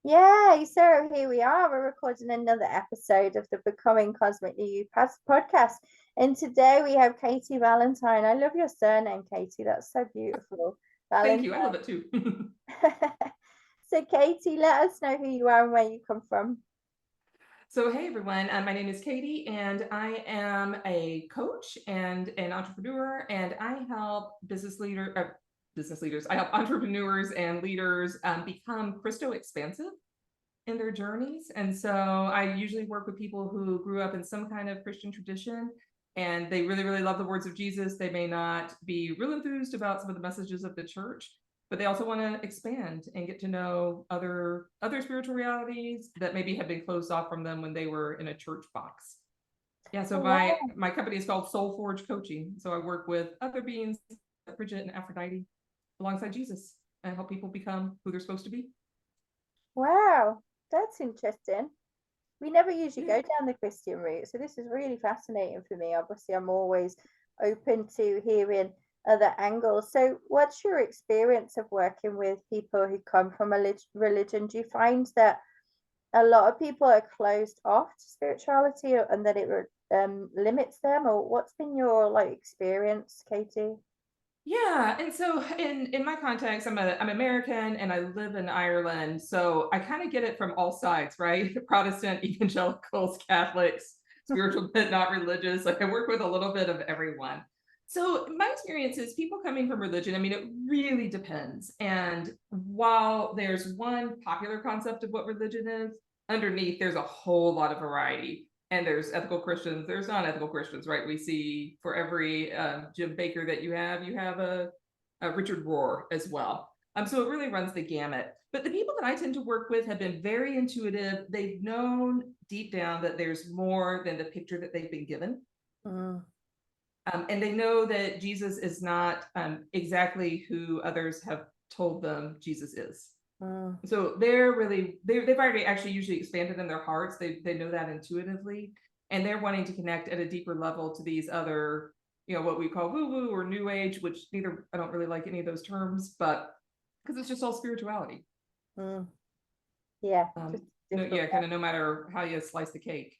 Yeah, so here we are. We're recording another episode of the Becoming Cosmically You podcast. And today we have Katy Valentine. I love your surname, Katy. That's so beautiful. Thank Valentine. you. I love it too. So, Katy, let us know who you are and where you come from. So, hey everyone, my name is Katy, and I am a coach and an entrepreneur, and I help business leaders. I help entrepreneurs and leaders become Christo-expansive in their journeys. And so, I usually work with people who grew up in some kind of Christian tradition, and they really, really love the words of Jesus. They may not be real enthused about some of the messages of the church, but they also want to expand and get to know other spiritual realities that maybe have been closed off from them when they were in a church box. Yeah, so Oh, my company is called Soul Forge Coaching. So I work with other beings, Bridget and Aphrodite, alongside Jesus, and help people become who they're supposed to be. wow, that's interesting. We never usually Yeah. go down the Christian route, so this is really fascinating for me. Obviously, I'm always open to hearing other angles. So, what's your experience of working with people who come from a religion? Do you find that a lot of people are closed off to spirituality and that it limits them, or what's been your experience, Katy? Yeah, and so in my context, I'm American and I live in Ireland, so I kind of get it from all sides, right? Protestant, evangelicals, Catholics, spiritual but not religious. Like I work with a little bit of everyone. So my experience is people coming from religion. I mean, it really depends. And while there's one popular concept of what religion is, underneath there's a whole lot of variety. And there's ethical Christians, there's non-ethical Christians, right? We see for every Jim Baker that you have a Richard Rohr as well. So it really runs the gamut. But the people that I tend to work with have been very intuitive. They've known deep down that there's more than the picture that they've been given. Mm. And they know that Jesus is not exactly who others have told them Jesus is. Mm. So they've already actually usually expanded in their hearts. They know that intuitively, and they're wanting to connect at a deeper level to these other, what we call woo woo or new age, which I don't really like any of those terms, but because it's just all spirituality. Mm. Yeah, Yeah, kind of no matter how you slice the cake.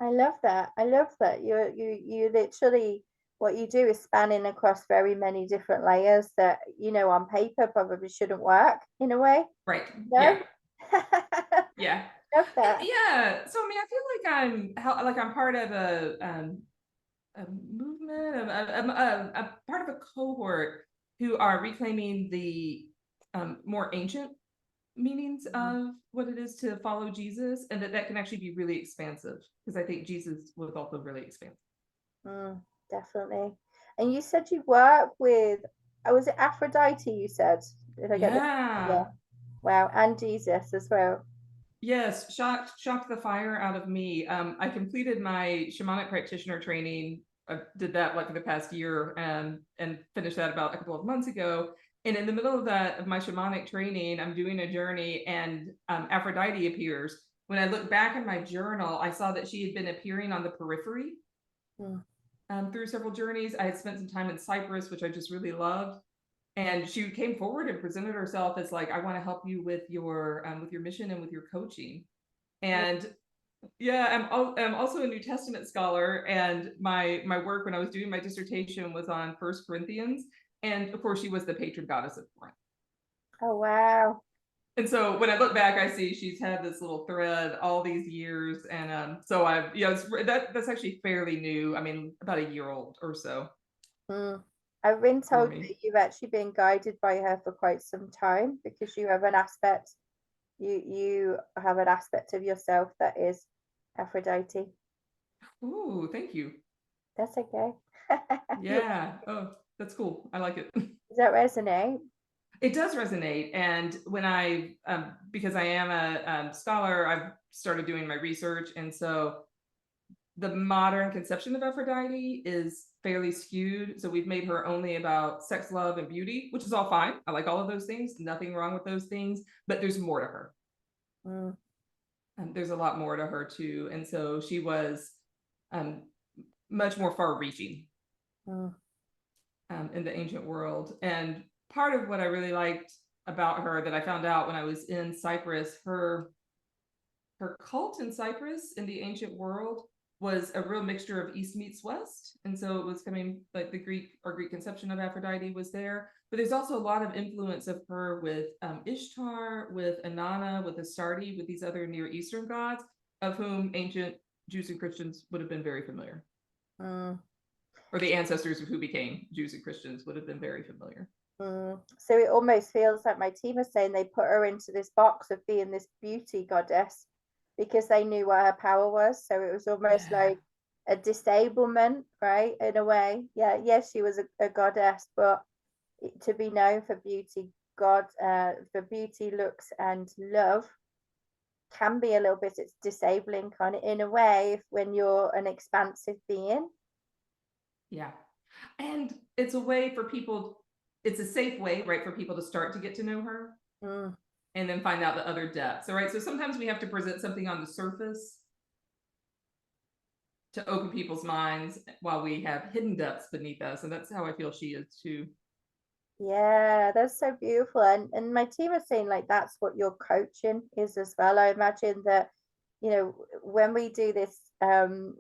I love that. I love that. You literally, what you do is spanning across very many different layers that, on paper probably shouldn't work in a way. Right. No? Yeah. Yeah. Love that. Yeah. So I mean, I feel like I'm part of a movement, a part of a cohort who are reclaiming the more ancient meanings of what it is to follow Jesus, and that can actually be really expansive, because I think Jesus was also really expansive. Definitely. And you said you work with, was it Aphrodite you said? Did I get that? Yeah. Yeah. Wow. And Jesus as well. Yes, shocked the fire out of me. I completed my shamanic practitioner training. I did that like in the past year, and finished that about a couple of months ago. And in the middle of my shamanic training, I'm doing a journey, and Aphrodite appears. When I look back in my journal, I saw that she had been appearing on the periphery through several journeys. I had spent some time in Cyprus, which I just really loved. And she came forward and presented herself as like, I want to help you with your mission and with your coaching. And yeah, I'm also a New Testament scholar, and my work when I was doing my dissertation was on First Corinthians, and of course she was the patron goddess of Corinth. Oh, wow. And so when I look back, I see she's had this little thread all these years, and so that's actually fairly new. I mean, about a year old or so. I've been told that you've actually been guided by her for quite some time, because you have an aspect, you have an aspect of yourself that is Aphrodite. Ooh, thank you. That's okay. Yeah. Oh, that's cool. I like it. Does that resonate? It does resonate. And when because I am a scholar, I've started doing my research. And so the modern conception of Aphrodite is fairly skewed. So we've made her only about sex, love, and beauty, which is all fine. I like all of those things. Nothing wrong with those things. But there's more to her. There's a lot more to her, too. And so she was much more far-reaching in the ancient world. And part of what I really liked about her that I found out when I was in Cyprus. Her cult in Cyprus in the ancient world was a real mixture of East meets West. And so it was coming, like the Greek conception of Aphrodite was there. But there's also a lot of influence of her with Ishtar, with Inanna, with Astarte, with these other Near Eastern gods, of whom ancient Jews and Christians would have been very familiar. Or the ancestors of who became Jews and Christians would have been very familiar. So it almost feels like my team is saying they put her into this box of being this beauty goddess because they knew what her power was. So it was almost like a disablement, right? In a way. Yeah, yes, she was a goddess, but to be known for beauty, for beauty, looks, and love can be a little bit, it's disabling kind of in a way when you're an expansive being. Yeah. And it's a way for people, it's a safe way, right, for people to start to get to know her and then find out the other depths. So, right. So sometimes we have to present something on the surface to open people's minds while we have hidden depths beneath us. And that's how I feel she is too. Yeah, that's so beautiful. And my team is saying like that's what your coaching is as well. I imagine that, you know, when we do this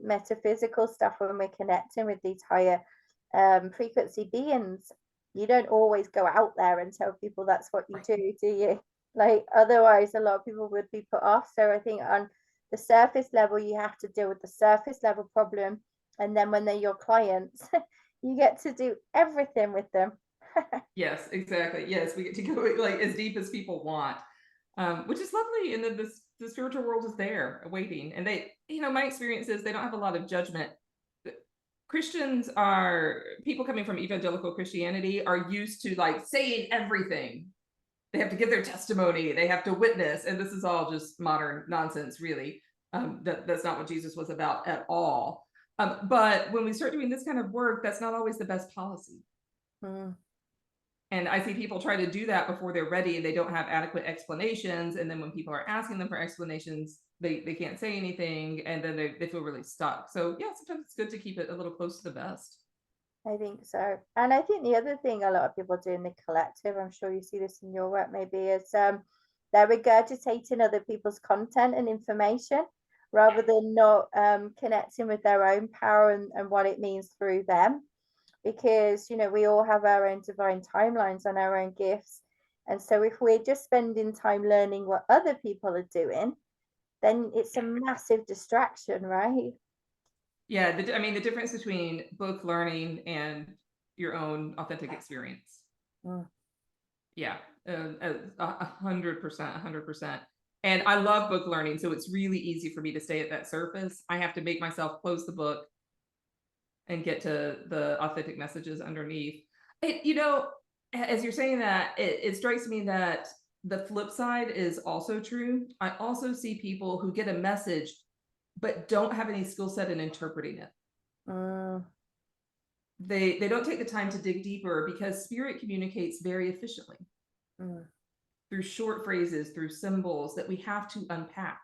metaphysical stuff, when we're connecting with these higher frequency beings, you don't always go out there and tell people that's what you do you? Like otherwise a lot of people would be put off. So I think on the surface level you have to deal with the surface level problem, and then when they're your clients you get to do everything with them. Yes, exactly. Yes, we get to go like as deep as people want, which is lovely. And then the spiritual world is there waiting. And they, you know, my experience is they don't have a lot of judgment. Christians are, people coming from evangelical Christianity are used to like saying everything. They have to give their testimony. They have to witness. And this is all just modern nonsense, really. That's not what Jesus was about at all. But when we start doing this kind of work, that's not always the best policy. And I see people try to do that before they're ready and they don't have adequate explanations. And then when people are asking them for explanations, they can't say anything, and then they feel really stuck. So yeah, sometimes it's good to keep it a little close to the vest. I think so. And I think the other thing a lot of people do in the collective, I'm sure you see this in your work maybe, is they're regurgitating other people's content and information rather than not connecting with their own power and what it means through them. Because, you know, we all have our own divine timelines and our own gifts. And so if we're just spending time learning what other people are doing, then it's a massive distraction, right? Yeah, I mean, the difference between book learning and your own authentic experience. Yeah, 100%, 100%. And I love book learning, so it's really easy for me to stay at that surface. I have to make myself close the book and get to the authentic messages underneath. You know, as you're saying that, it strikes me that the flip side is also true. I also see people who get a message but don't have any skill set in interpreting it. They don't take the time to dig deeper because spirit communicates very efficiently through short phrases, through symbols that we have to unpack.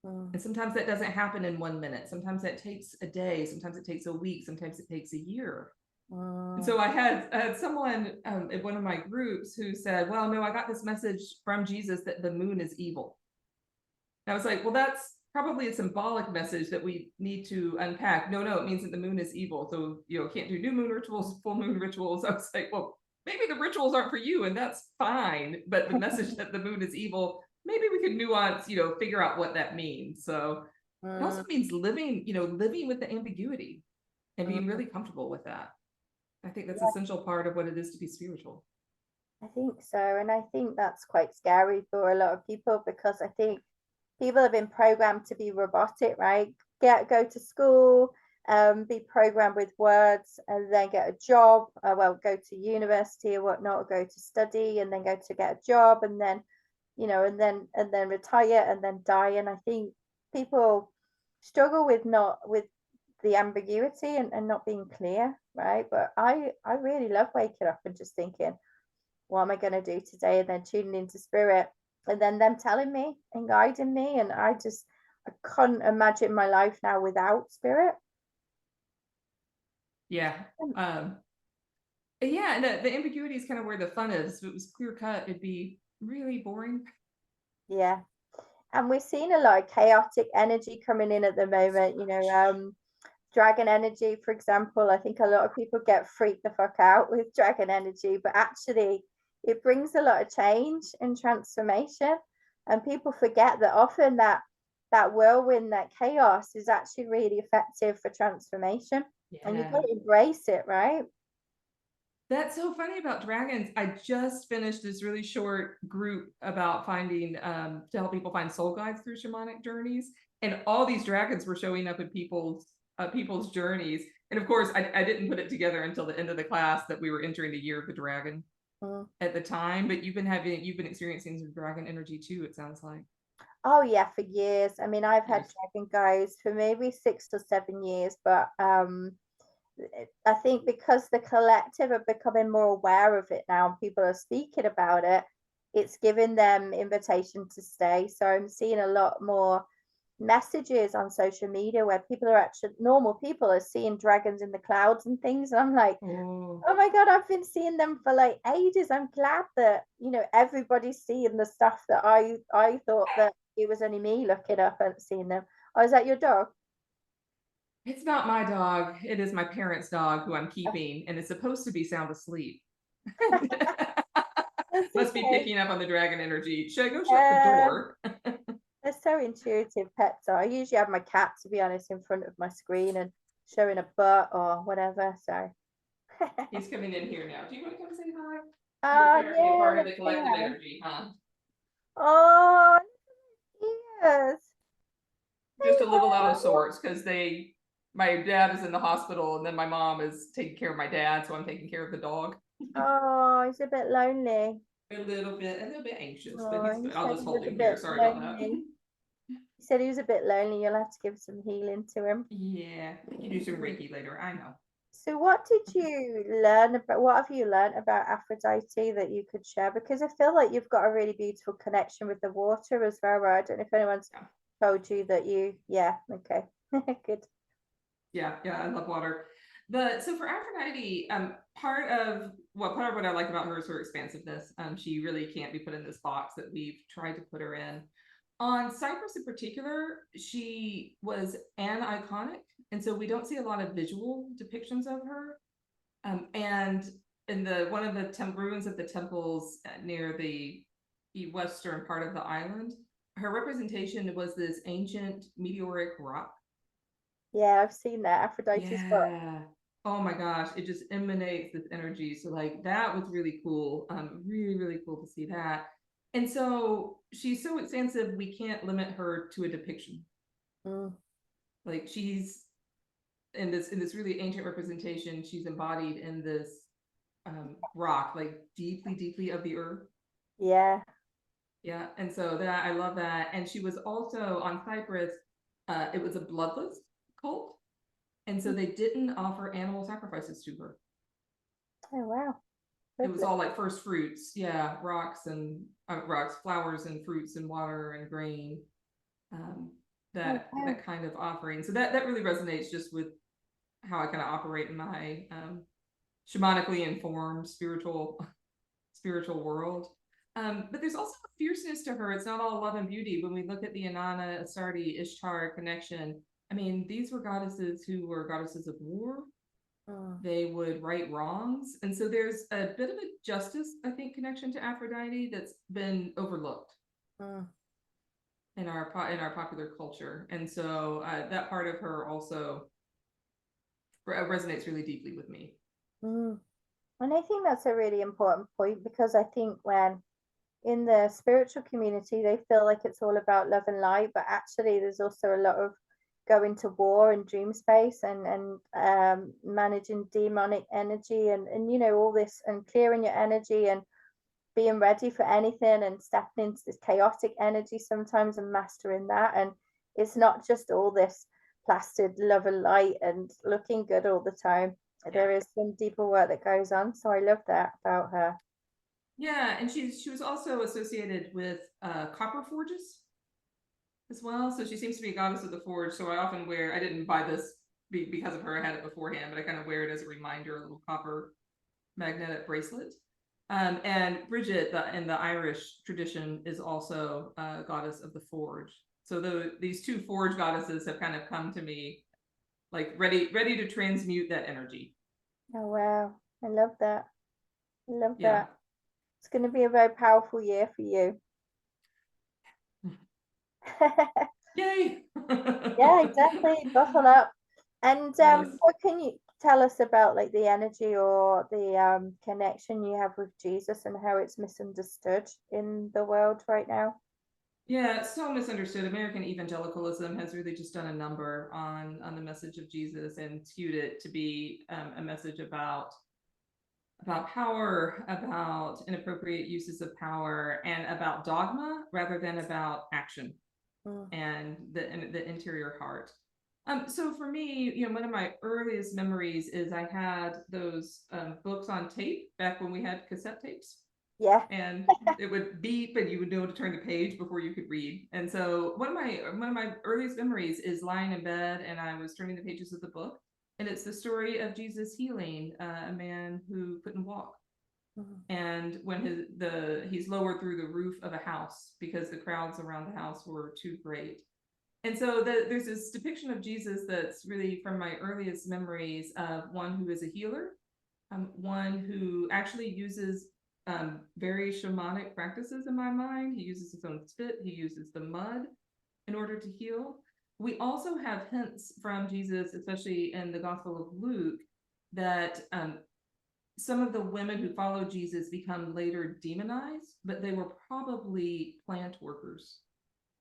And sometimes that doesn't happen in 1 minute. Sometimes that takes a day. Sometimes it takes a week. Sometimes it takes a year. And so I had someone in one of my groups who said, well, no, I got this message from Jesus that the moon is evil. And I was like, well, that's probably a symbolic message that we need to unpack. No, it means that the moon is evil. So, you know, can't do new moon rituals, full moon rituals. I was like, well, maybe the rituals aren't for you, and that's fine. But the message that the moon is evil, maybe we could nuance, you know, figure out what that means. So it also means living, you know, living with the ambiguity and being really comfortable with that. I think that's an essential part of what it is to be spiritual. I think so. And I think that's quite scary for a lot of people because I think people have been programmed to be robotic, right? Go to school, be programmed with words, and then get a job. Well, go to university or whatnot, go to study, and then go to get a job, and then, you know, and then retire, and then die. And I think people struggle with the ambiguity and not being clear, right? But I really love waking up and just thinking, what am I going to do today? And then tuning into spirit, and then them telling me and guiding me. And I couldn't imagine my life now without spirit. Yeah. Yeah, and the ambiguity is kind of where the fun is. If it was clear cut, it'd be really boring. Yeah. And we're seeing a lot of chaotic energy coming in at the moment, dragon energy, for example. I think a lot of people get freaked the fuck out with dragon energy, but actually it brings a lot of change and transformation. And people forget that often that whirlwind, that chaos is actually really effective for transformation. And you've got Yeah. to embrace it, right? That's so funny about dragons. I just finished this really short group about finding to help people find soul guides through shamanic journeys, and all these dragons were showing up in people's journeys. And of course, I didn't put it together until the end of the class that we were entering the year of the dragon Mm. at the time. But you've been experiencing some dragon energy too. It sounds like Oh yeah, for years. I mean, I've had years. dragon guides for maybe 6 or 7 years, but I think because the collective are becoming more aware of it now and people are speaking about it, it's giving them invitation to stay. So I'm seeing a lot more messages on social media where people are actually normal people are seeing dragons in the clouds and things. And I'm like, Oh, oh my God, I've been seeing them for like ages. I'm glad that, everybody's seeing the stuff that I thought that it was only me looking up and seeing them. Oh, is that your dog? it's not my dog. It is my parents' dog who I'm keeping, and it's supposed to be sound asleep. That's Must be okay. picking up on the dragon energy. Should I go shut the Uh, door? they're so intuitive, pets are. I usually have my cat, to be honest, in front of my screen and showing a butt or whatever. So, He's coming in here now. Do you want to come say hi? You're apparently a yeah, part of let's the say collective hi. energy, huh? Oh, yes. Just a little out of Hello. sorts because my dad is in the hospital and then my mom is taking care of my dad, so I'm taking care of the dog. Oh, he's a bit lonely. A little bit anxious, but Oh, he I'll said just he hold was a him here. bit Sorry about that. lonely. He said he was a bit lonely. You'll have to give some healing to him. Yeah, we can do some Reiki later. I know. So, what did you learn about? What have you learned about Aphrodite that you could share? Because I feel like you've got a really beautiful connection with the water as well. Right? I don't know if anyone's Yeah. told you that you. Yeah. Okay. Good. Yeah, yeah, I love water. So for Aphrodite, part of what I like about her is her expansiveness. She really can't be put in this box that we've tried to put her in. On Cyprus in particular, she was an iconic, and so we don't see a lot of visual depictions of her. And in the one of the ruins of the temples near the western part of the island, her representation was this ancient meteoric rock. Yeah, I've seen that Aphrodite's foot. Yeah. Oh my gosh, it just emanates this energy. So like that was really cool. Really, really cool to see that. And so she's so expansive, we can't limit her to a depiction. Mm, Like she's in this really ancient representation, she's embodied in this rock, like deeply, deeply of the earth. yeah. Yeah. And so that I love that. And she was also on Cyprus, it was a bloodless cult. And so they didn't offer animal sacrifices to her. Oh wow. It was Lovely. all like first fruits, yeah, rocks, flowers, and fruits, and water, and grain. Um, Oh that wow. that kind of offering. So that really resonates just with how I kind of operate in my shamanically informed spiritual world. But there's also a fierceness to her. It's not all love and beauty. When we look at the Inanna, Astarte, Ishtar connection, I mean, these were goddesses who were goddesses of war. Mm, They would right wrongs. And so there's a bit of a justice, I think, connection to Aphrodite that's been overlooked mm, in our popular culture. And so that part of her also resonates really deeply with me. mm. And I think that's a really important point because I think when in the spiritual community, they feel like it's all about love and light, but actually, there's also a lot of going to war and dream space and managing demonic energy and all this and clearing your energy and being ready for anything and stepping into this chaotic energy sometimes and mastering that. And it's not just all this plastered love and light and looking good all the time. Yeah. There is some deeper work that goes on. So I love that about her. Yeah, and she was also associated with copper forges as well. So she seems to be a goddess of the forge. So I didn't buy this because of her. I had it beforehand, but I kind of wear it as a reminder, a little copper magnetic bracelet. And Bridget, in the Irish tradition, is also a goddess of the forge. So these two forge goddesses have kind of come to me, like ready to transmute that energy. Oh wow, I love that. I love Yeah. that. It's going to be a very powerful year for you. Yay! Yeah, exactly. Buckle up. And Yes. what can you tell us about like the energy or the connection you have with Jesus and how it's misunderstood in the world right now? Yeah, it's so misunderstood. American evangelicalism has really just done a number on the message of Jesus and skewed it to be a message about power, about inappropriate uses of power, and about dogma rather than about action and the interior heart. So for me, one of my earliest memories is I had those books on tape back when we had cassette tapes. Yeah. And it would beep and you would know to turn the page before you could read. And so one of my earliest memories is lying in bed and I was turning the pages of the book, and it's the story of Jesus healing a man who couldn't walk. And when he's lowered through the roof of a house because the crowds around the house were too great. And so there's this depiction of Jesus that's really from my earliest memories of one who is a healer, one who actually uses very shamanic practices in my mind. He uses his own spit, he uses the mud in order to heal. We also have hints from Jesus, especially in the Gospel of Luke, that some of the women who follow Jesus become later demonized, but they were probably plant workers.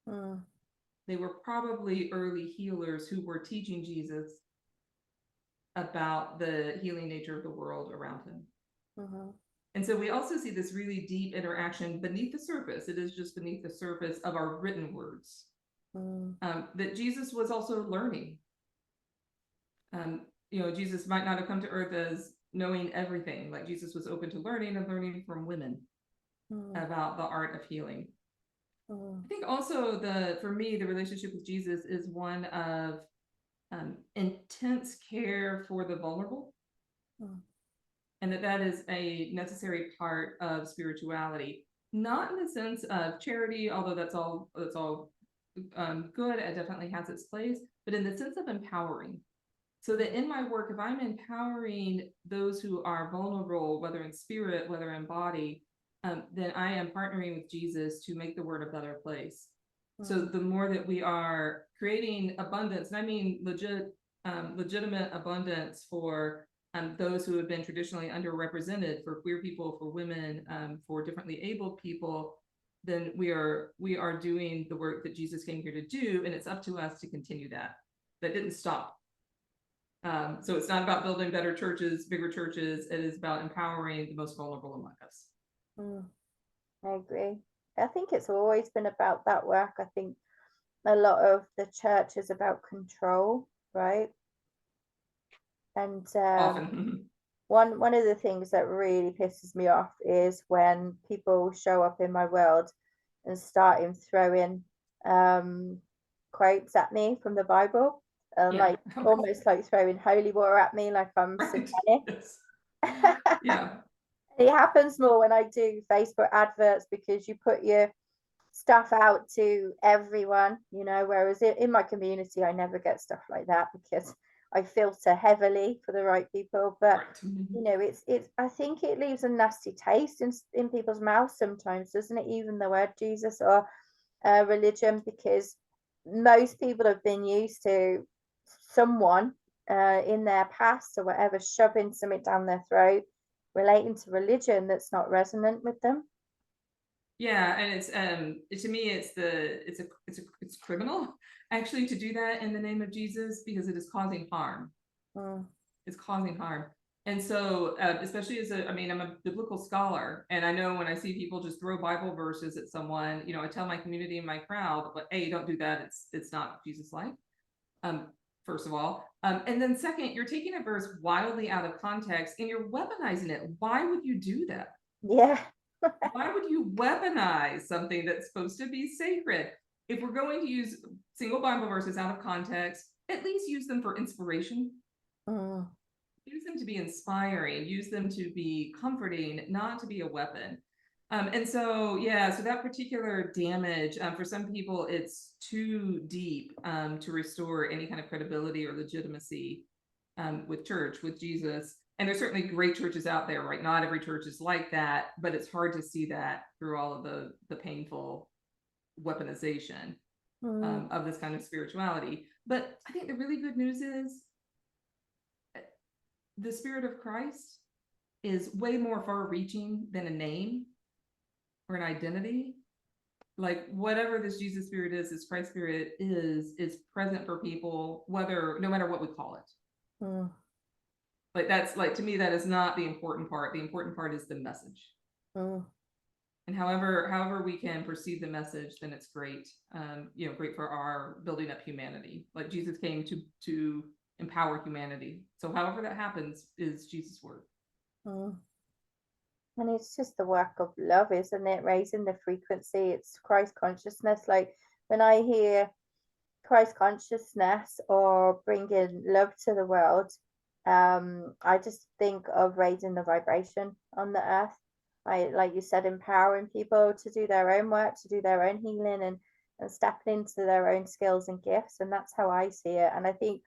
They were probably early healers who were teaching Jesus about the healing nature of the world around him. And so we also see this really deep interaction beneath the surface. It is just beneath the surface of our written words that Jesus was also learning. Jesus might not have come to earth as knowing everything. Like Jesus was open to learning and learning from women about the art of healing. I think also for me, the relationship with Jesus is one of intense care for the vulnerable. And that is a necessary part of spirituality, not in the sense of charity, although that's all good. It definitely has its place, but in the sense of empowering. So that in my work, if I'm empowering those who are vulnerable, whether in spirit, whether in body, then I am partnering with Jesus to make the world a better place. So the more that we are creating abundance, and I mean legitimate abundance for those who have been traditionally underrepresented, for queer people, for women, for differently abled people, then we are doing the work that Jesus came here to do, and it's up to us to continue that. That didn't stop. So it's not about building better churches, bigger churches. It is about empowering the most vulnerable among us. I agree. I think it's always been about that work. I think a lot of the church is about control, right? And Often. one of the things that really pisses me off is when people show up in my world and start throwing quotes at me from the Bible, like almost like throwing holy water at me, like I'm satanic. Yes. Yeah. It happens more when I do Facebook adverts because you put your stuff out to everyone, whereas in my community, I never get stuff like that because I filter heavily for the right people. But, it's I think it leaves a nasty taste in people's mouths sometimes, doesn't it? Even the word Jesus or religion, because most people have been used to someone in their past or whatever shoving something down their throat relating to religion that's not resonant with them. Yeah, and it's to me it's criminal actually to do that in the name of Jesus, because it is causing harm. It's causing harm. And so especially I'm a biblical scholar, and I know when I see people just throw Bible verses at someone, I tell my community and my crowd, but hey, don't do that. It's not Jesus-like. First of all, and then second, you're taking a verse wildly out of context and you're weaponizing it. Why would you do that? Yeah. Why would you weaponize something that's supposed to be sacred? If we're going to use single Bible verses out of context, at least use them for inspiration. use them to be inspiring, use them to be comforting, not to be a weapon. And so, yeah, so that particular damage, for some people, it's too deep to restore any kind of credibility or legitimacy with church, with Jesus. And there's certainly great churches out there, right? Not every church is like that, but it's hard to see that through all of the painful weaponization of this kind of spirituality. But I think the really good news is the Spirit of Christ is way more far-reaching than a name or an identity. Like whatever this Jesus Spirit is, this Christ Spirit is present for people, no matter what we call it. Like that's like, to me, that is not the important part. The important part is the message. And however we can perceive the message, then it's great. Great for our building up humanity. Like Jesus came to empower humanity. So however that happens is Jesus' work. And it's just the work of love, isn't it? Raising the frequency. It's Christ consciousness. Like when I hear Christ consciousness or bringing love to the world, I just think of raising the vibration on the earth. Like you said, empowering people to do their own work, to do their own healing, and stepping into their own skills and gifts. And that's how I see it. And I think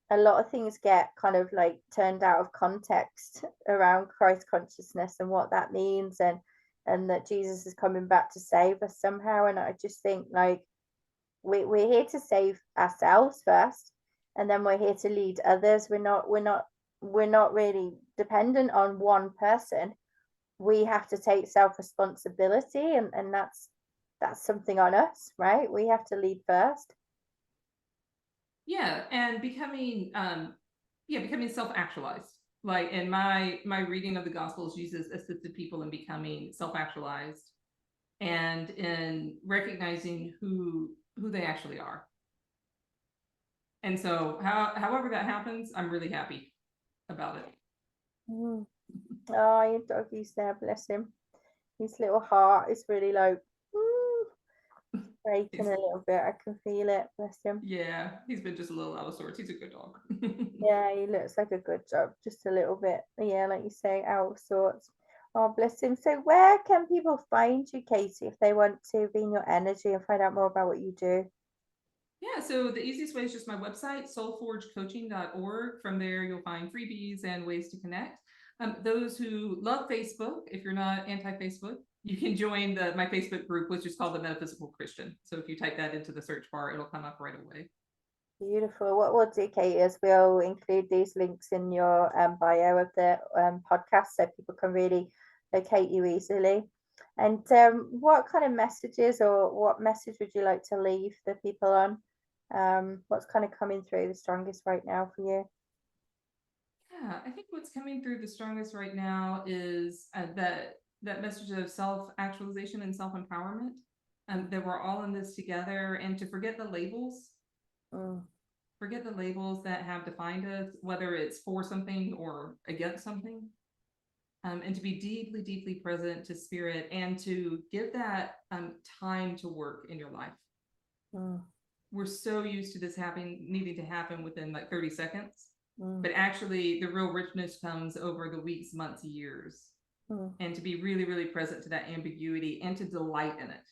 a lot of things get kind of like turned out of context around Christ consciousness and what that means, and that Jesus is coming back to save us somehow. And I just think like we're here to save ourselves first, and then we're here to lead others. We're not really dependent on one person. We have to take self-responsibility, and that's something on us, right? We have to lead first. Yeah, and becoming self-actualized. Like in my reading of the Gospels, Jesus assisted people in becoming self-actualized and in recognizing who they actually are. And so however that happens, I'm really happy about it. Oh, your doggy's there, bless him. His little heart is really like breaking a little bit. I can feel it, bless him. Yeah, he's been just a little out of sorts. He's a good dog. Yeah, he looks like a good job, just a little bit. Yeah, like you say, out of sorts. Oh, bless him. So where can people find you, Katy, if they want to be in your energy and find out more about what you do? Yeah, so the easiest way is just my website, soulforgecoaching.org. From there, you'll find freebies and ways to connect. Those who love Facebook, if you're not anti-Facebook, you can join my Facebook group, which is called the Metaphysical Christian. So if you type that into the search bar, it'll come up right away. Beautiful. What we'll do, Katy, is we'll include these links in your bio of the podcast so people can really locate you easily. And what kind of messages or what message would you like to leave the people on? What's kind of coming through the strongest right now for you? Yeah, I think what's coming through the strongest right now is that message of self-actualization and self-empowerment, that we're all in this together, and to forget the labels. Forget the labels that have defined us, whether it's for something or against something, and to be deeply, deeply present to spirit, and to give that time to work in your life. We're so used to this needing to happen within like 30 seconds. But actually, the real richness comes over the weeks, months, years. And to be really, really present to that ambiguity and to delight in it.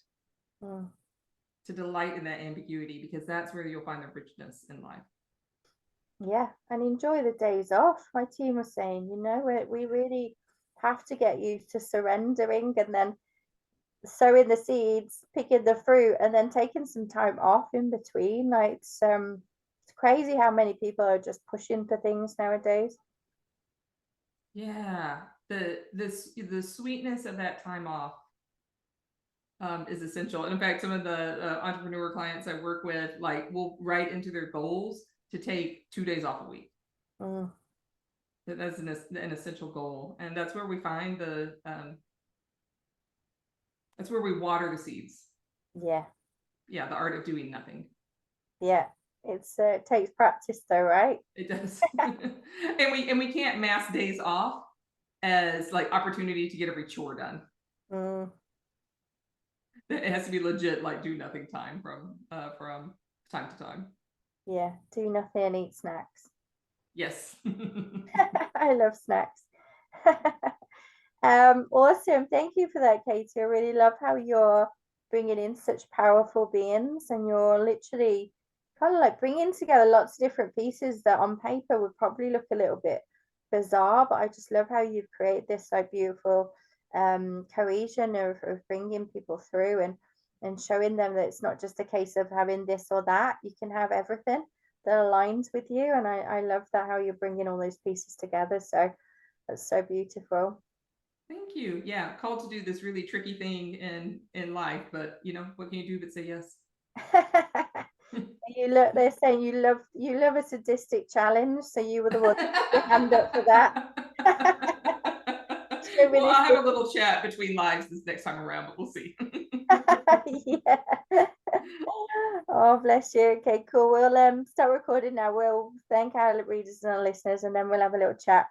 To delight in that ambiguity, because that's where you'll find the richness in life. Yeah, and enjoy the days off. My team was saying, we really have to get used to surrendering and then sowing the seeds, picking the fruit, and then taking some time off in between. Like it's crazy how many people are just pushing for things nowadays. Yeah, the sweetness of that time off is essential. And in fact, some of the entrepreneur clients I work with, like, will write into their goals to take 2 days off a week. That's an essential goal, and that's where we find that's where we water the seeds. Yeah, the art of doing nothing. Yeah, it takes practice though, right? It does. and we can't mass days off as like opportunity to get every chore done. It has to be legit, like do nothing time from time to time. Yeah, do nothing and eat snacks. Yes. I love snacks. Awesome. Thank you for that, Katie. I really love how you're bringing in such powerful beings, and you're literally kind of like bringing together lots of different pieces that on paper would probably look a little bit bizarre, but I just love how you've created this so beautiful cohesion of bringing people through and showing them that it's not just a case of having this or that. You can have everything that aligns with you, and I love that how you're bringing all those pieces together. So that's so beautiful. Thank you. Yeah, called to do this really tricky thing in life, but you know, what can you do but say yes? You look, they're saying you love a sadistic challenge, so you were the one to put your hand up for that. Show me Well, this. I'll have a little chat between lives this next time around, but we'll see. Yeah. Oh, bless you. Okay, cool. We'll start recording now. We'll thank our readers and our listeners, and then we'll have a little chat